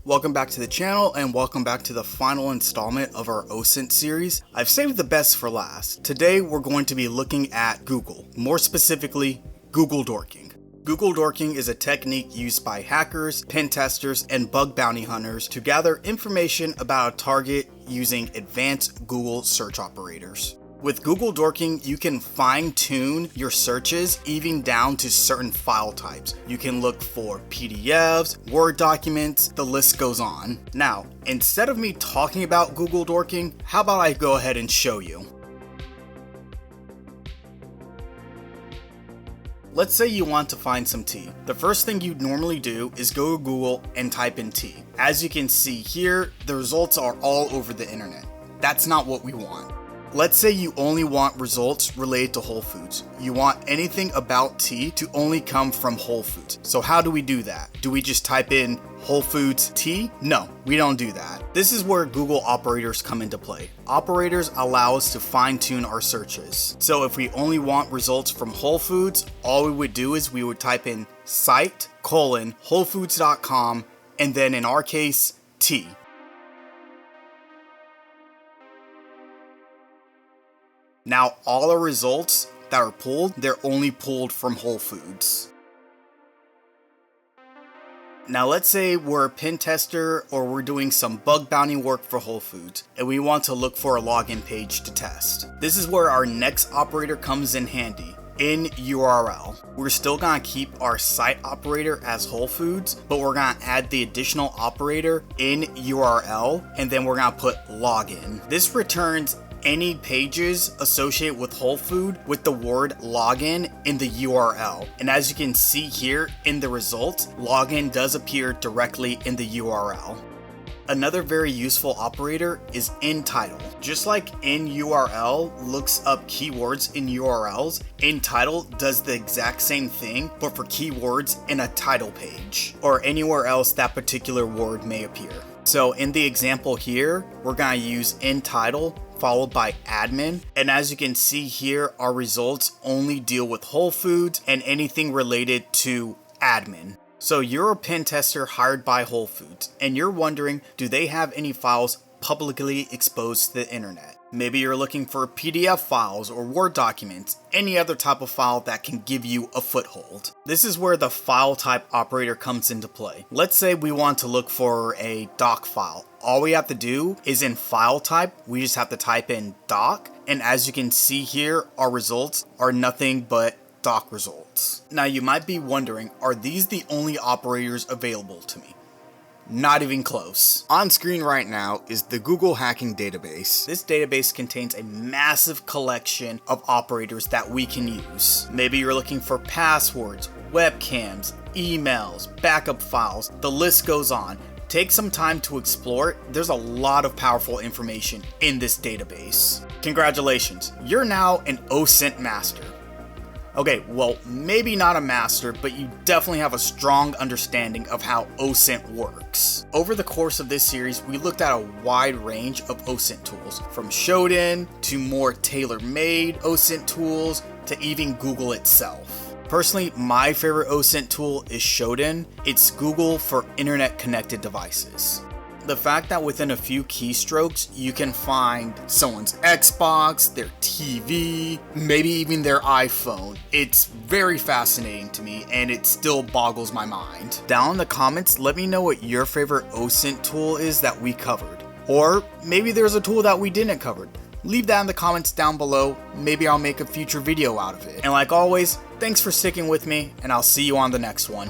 Welcome back to the channel and welcome back to the final installment of our OSINT series. I've saved the best for last. Today we're going to be looking at Google, more specifically Google Dorking. Google Dorking is a technique used by hackers, pen testers, and bug bounty hunters to gather information about a target using advanced Google search operators. With Google Dorking, you can fine-tune your searches even down to certain file types. You can look for PDFs, Word documents, the list goes on. Now, instead of me talking about Google Dorking, how about I go ahead and show you? Let's say you want to find some tea. The first thing you'd normally do is go to Google and type in tea. As you can see here, the results are all over the internet. That's not what we want. Let's say you only want results related to Whole Foods. You want anything about tea to only come from Whole Foods. So how do we do that? Do we just type in Whole Foods tea? No, we don't do that. This is where Google operators come into play. Operators allow us to fine-tune our searches. So if we only want results from Whole Foods, all we would do is we would type in site:wholefoods.com and then in our case, tea. Now, all the results that are pulled, they're only pulled from Whole Foods. Now, let's say we're a pen tester or we're doing some bug bounty work for Whole Foods and we want to look for a login page to test. This is where our next operator comes in handy. In URL. We're still gonna keep our site operator as Whole Foods, but we're gonna add the additional operator in URL and then we're gonna put login. This returns any pages associated with Whole Food with the word login in the URL. And as you can see here in the results, login does appear directly in the URL. Another very useful operator is in title. Just like in URL looks up keywords in URLs, in title does the exact same thing, but for keywords in a title page or anywhere else that particular word may appear. So in the example here, we're gonna use in title followed by admin. And as you can see here, our results only deal with Whole Foods and anything related to admin. So you're a pen tester hired by Whole Foods and you're wondering, do they have any files publicly exposed to the internet? Maybe you're looking for PDF files or Word documents, any other type of file that can give you a foothold. This is where the file type operator comes into play. Let's say we want to look for a doc file. All we have to do is in file type, we just have to type in doc. And as you can see here, our results are nothing but doc results. Now you might be wondering, are these the only operators available to me? Not even close. On screen right now is the Google Hacking Database. This database contains a massive collection of operators that we can use. Maybe you're looking for passwords, webcams, emails, backup files, the list goes on. Take some time to explore it. There's a lot of powerful information in this database. Congratulations, you're now an OSINT master. Okay, well, maybe not a master, but you definitely have a strong understanding of how OSINT works. Over the course of this series, we looked at a wide range of OSINT tools, from Shodan to more tailor-made OSINT tools to even Google itself. Personally, my favorite OSINT tool is Shodan. It's Google for internet-connected devices. The fact that within a few keystrokes, you can find someone's Xbox, their TV, maybe even their iPhone. It's very fascinating to me and it still boggles my mind. Down in the comments, let me know what your favorite OSINT tool is that we covered. Or maybe there's a tool that we didn't cover. Leave that in the comments down below. Maybe I'll make a future video out of it. And like always, thanks for sticking with me and I'll see you on the next one.